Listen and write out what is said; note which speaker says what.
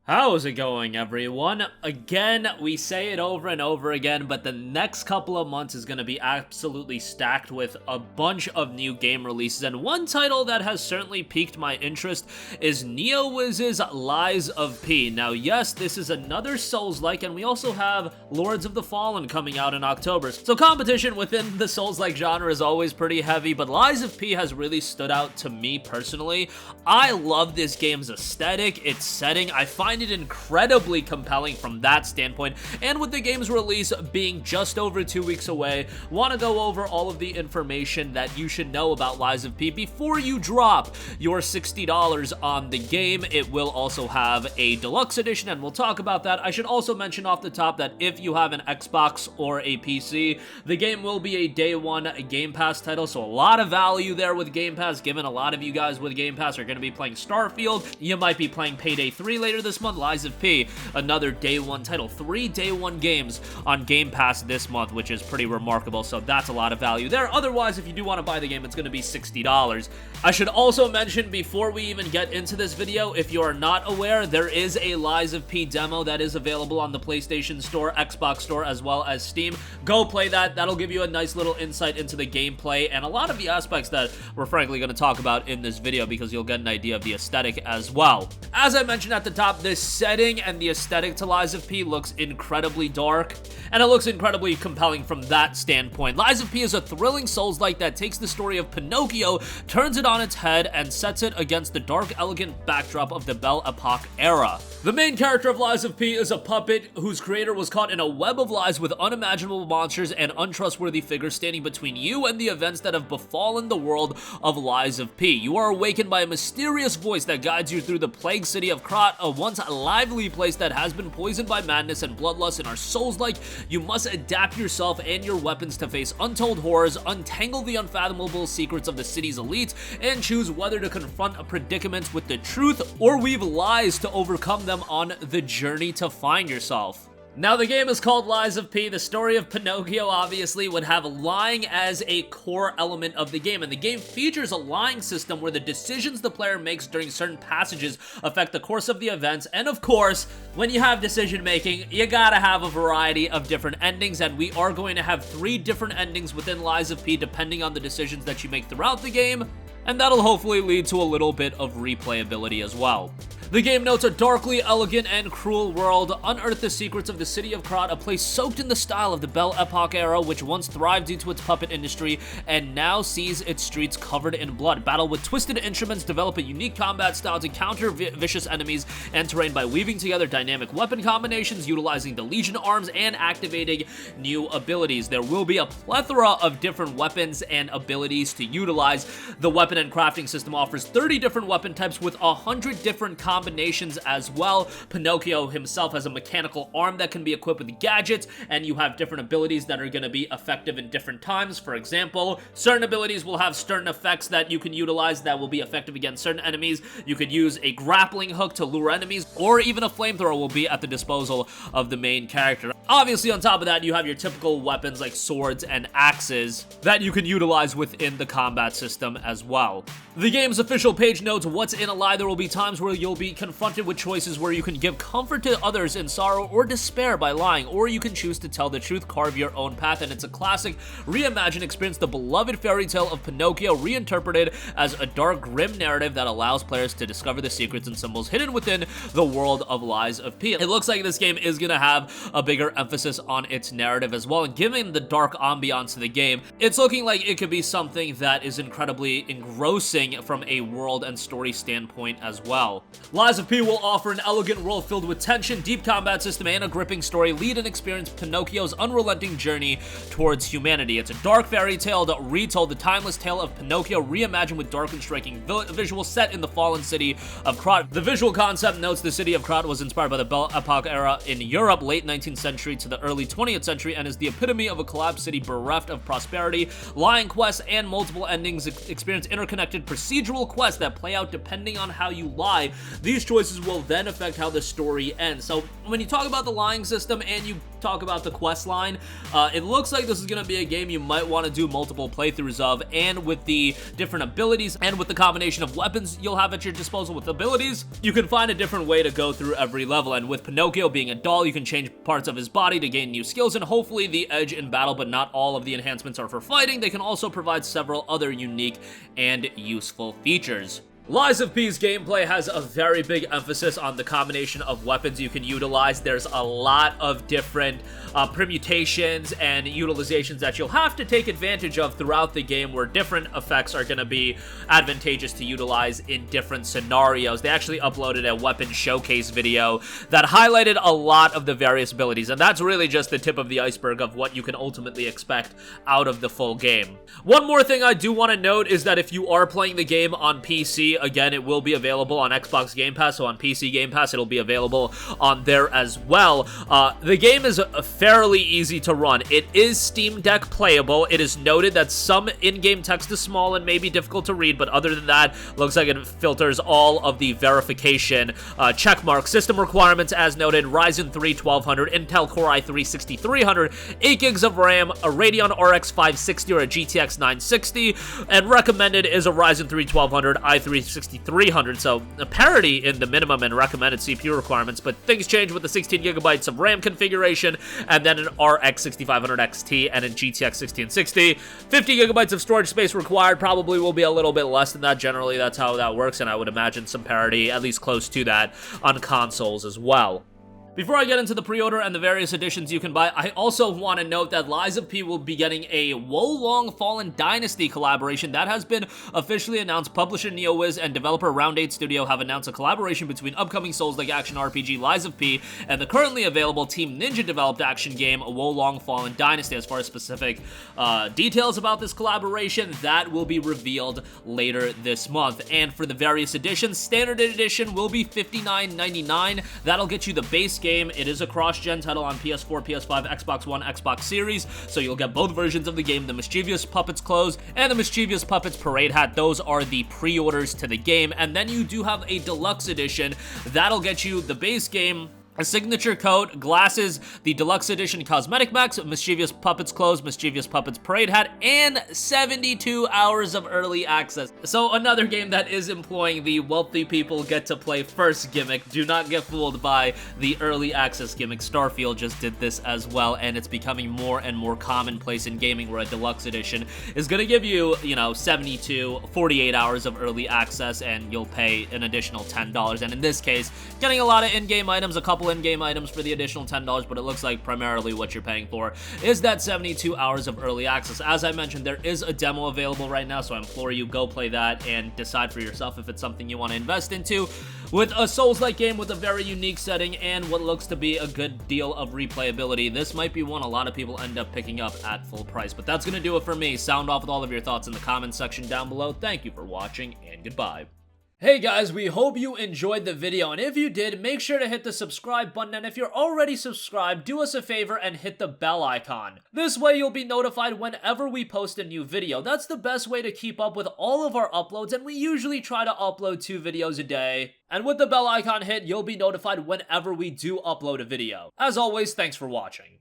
Speaker 1: How's it going, everyone? Again, we say it over and over again, but the next couple of months is going to be absolutely stacked with a bunch of new game releases, and one title that has certainly piqued my interest is NeoWiz's Lies of P. Now, yes, this is another Souls-like, and we also have Lords of the Fallen coming out in October, so competition within the Souls-like genre is always pretty heavy, but Lies of P has really stood out to me personally. I love this game's aesthetic, its setting. I find it incredibly compelling from that standpoint, and with the game's release being just over 2 weeks away, want to go over all of the information that you should know about Lies of P before you drop your $60 on the game. It will also have a deluxe edition, and we'll talk about that. I should also mention off the top that if you have an Xbox or a PC, the game will be a day one Game Pass title, so a lot of value there with Game Pass, given a lot of you guys with Game Pass are going to be playing Starfield. You might be playing Payday 3 later this month. Lies of P, another day one title. 3 day one games on Game Pass this month, which is pretty remarkable, so that's a lot of value there. Otherwise, if you do want to buy the game, it's going to be $60. I should also mention, before we even get into this video, if you are not aware, there is a Lies of P demo that is available on the PlayStation Store, Xbox Store, as well as Steam. Go play that. That'll give you a nice little insight into the gameplay and a lot of the aspects that we're frankly going to talk about in this video, because you'll get an idea of the aesthetic as well. As I mentioned at the top, this setting and the aesthetic to Lies of P looks incredibly dark, and it looks incredibly compelling from that standpoint. Lies of P is a thrilling Souls-like that takes the story of Pinocchio, turns it on its head, and sets it against the dark, elegant backdrop of the Belle Epoque era. The main character of Lies of P is a puppet whose creator was caught in a web of lies with unimaginable monsters and untrustworthy figures standing between you and the events that have befallen the world of Lies of P. You are awakened by a mysterious voice that guides you through the plague city of Krat, a once lively place that has been poisoned by madness and bloodlust. In our Souls-like, you must adapt yourself and your weapons to face untold horrors, untangle the unfathomable secrets of the city's elite, and choose whether to confront a predicament with the truth or weave lies to overcome them on the journey to find yourself. Now, the game is called Lies of P. The story of Pinocchio obviously would have lying as a core element of the game, and the game features a lying system where the decisions the player makes during certain passages affect the course of the events, and of course, when you have decision making, you gotta have a variety of different endings, and we are going to have 3 different endings within Lies of P depending on the decisions that you make throughout the game, and that'll hopefully lead to a little bit of replayability as well. The game notes a darkly elegant and cruel world. Unearth the secrets of the city of Krat, a place soaked in the style of the Belle Epoque era, which once thrived due to its puppet industry and now sees its streets covered in blood. Battle with twisted instruments, develop a unique combat style to counter vicious enemies and terrain by weaving together dynamic weapon combinations, utilizing the Legion arms, and activating new abilities. There will be a plethora of different weapons and abilities to utilize. The weapon and crafting system offers 30 different weapon types with 100 different combinations as well. Pinocchio himself has a mechanical arm that can be equipped with gadgets, and you have different abilities that are going to be effective in different times. For example, certain abilities will have certain effects that you can utilize that will be effective against certain enemies. You could use a grappling hook to lure enemies, or even a flamethrower will be at the disposal of the main character. Obviously, on top of that, you have your typical weapons like swords and axes that you can utilize within the combat system as well. The game's official page notes what's in a lie. There will be times where you'll be confronted with choices where you can give comfort to others in sorrow or despair by lying, or you can choose to tell the truth, carve your own path, and it's a classic reimagined experience, the beloved fairy tale of Pinocchio reinterpreted as a dark, grim narrative that allows players to discover the secrets and symbols hidden within the world of Lies of P. It looks like this game is going to have a bigger emphasis on its narrative as well, and given the dark ambiance of the game, it's looking like it could be something that is incredibly engrossing from a world and story standpoint as well. Lies of P will offer an elegant world filled with tension, deep combat system, and a gripping story. Lead and experience Pinocchio's unrelenting journey towards humanity. It's a dark fairy tale that retold, the timeless tale of Pinocchio reimagined with dark and striking visuals set in the fallen city of Krat. The visual concept notes the city of Krat was inspired by the Belle Epoque era in Europe, late 19th century to the early 20th century, and is the epitome of a collapsed city bereft of prosperity. Lying quests and multiple endings experience interconnected procedural quests that play out depending on how you lie. These choices will then affect how the story ends. So when you talk about the lying system and you talk about the quest line, it looks like this is going to be a game you might want to do multiple playthroughs of, and with the different abilities and with the combination of weapons you'll have at your disposal with abilities, you can find a different way to go through every level. And with Pinocchio being a doll, you can change parts of his body to gain new skills and hopefully the edge in battle, but not all of the enhancements are for fighting. They can also provide several other unique and useful features. Lies of P's gameplay has a very big emphasis on the combination of weapons you can utilize. There's a lot of different permutations and utilizations that you'll have to take advantage of throughout the game, where different effects are going to be advantageous to utilize in different scenarios. They actually uploaded a weapon showcase video that highlighted a lot of the various abilities, and that's really just the tip of the iceberg of what you can ultimately expect out of the full game. One more thing I do want to note is that if you are playing the game on PC, again, it will be available on Xbox Game Pass, so on PC Game Pass, it'll be available on there as well. The game is fairly easy to run. It is Steam Deck playable. It is noted that some in-game text is small and may be difficult to read, but other than that, looks like it filters all of the verification checkmark. System requirements, as noted: Ryzen 3 1200, Intel Core i3 6300, 8 gigs of RAM, a Radeon RX 560 or a GTX 960, and recommended is a Ryzen 3 1200, i3 6300, so a parity in the minimum and recommended CPU requirements, but things change with the 16 gigabytes of RAM configuration, and then an RX 6500 XT and a GTX 1660. 50 gigabytes of storage space required, probably will be a little bit less than that. Generally, that's how that works, and I would imagine some parity, at least close to that, on consoles as well. Before I get into the pre-order and the various editions you can buy, I also want to note that Lies of P will be getting a Wo Long Fallen Dynasty collaboration that has been officially announced. Publisher NeoWiz and developer Round 8 Studio have announced a collaboration between upcoming Souls-like action RPG Lies of P and the currently available Team Ninja developed action game Wo Long Fallen Dynasty. As far as specific details about this collaboration, that will be revealed later this month. And for the various editions, Standard Edition will be $59.99. That'll get you the base game. It is a cross-gen title on PS4, PS5, Xbox One, Xbox Series, so you'll get both versions of the game, the Mischievous Puppets clothes and the Mischievous Puppets parade hat. Those are the pre-orders to the game, and then you do have a deluxe edition. That'll get you the base game, a signature coat, glasses, the deluxe edition cosmetic packs, Mischievous Puppets clothes, Mischievous Puppets parade hat, and 72 hours of early access. So another game that is employing the wealthy people get to play first gimmick. Do not get fooled by the early access gimmick. Starfield just did this as well, and it's becoming more and more commonplace in gaming, where a deluxe edition is going to give you, 72, 48 hours of early access, and you'll pay an additional $10. And in this case, getting a lot of in-game items, a couple in-game items for the additional $10, but it looks like primarily what you're paying for is that 72 hours of early access. As I mentioned, there is a demo available right now, so I implore you, go play that and decide for yourself if it's something you want to invest into. With a Souls-like game with a very unique setting and what looks to be a good deal of replayability, this might be one a lot of people end up picking up at full price. But that's going to do it for me. Sound off with all of your thoughts in the comments section down below. Thank you for watching, and goodbye. Hey guys, we hope you enjoyed the video, and if you did, make sure to hit the subscribe button, and if you're already subscribed, do us a favor and hit the bell icon. This way you'll be notified whenever we post a new video. That's the best way to keep up with all of our uploads, and we usually try to upload 2 videos a day. And with the bell icon hit, you'll be notified whenever we do upload a video. As always, thanks for watching.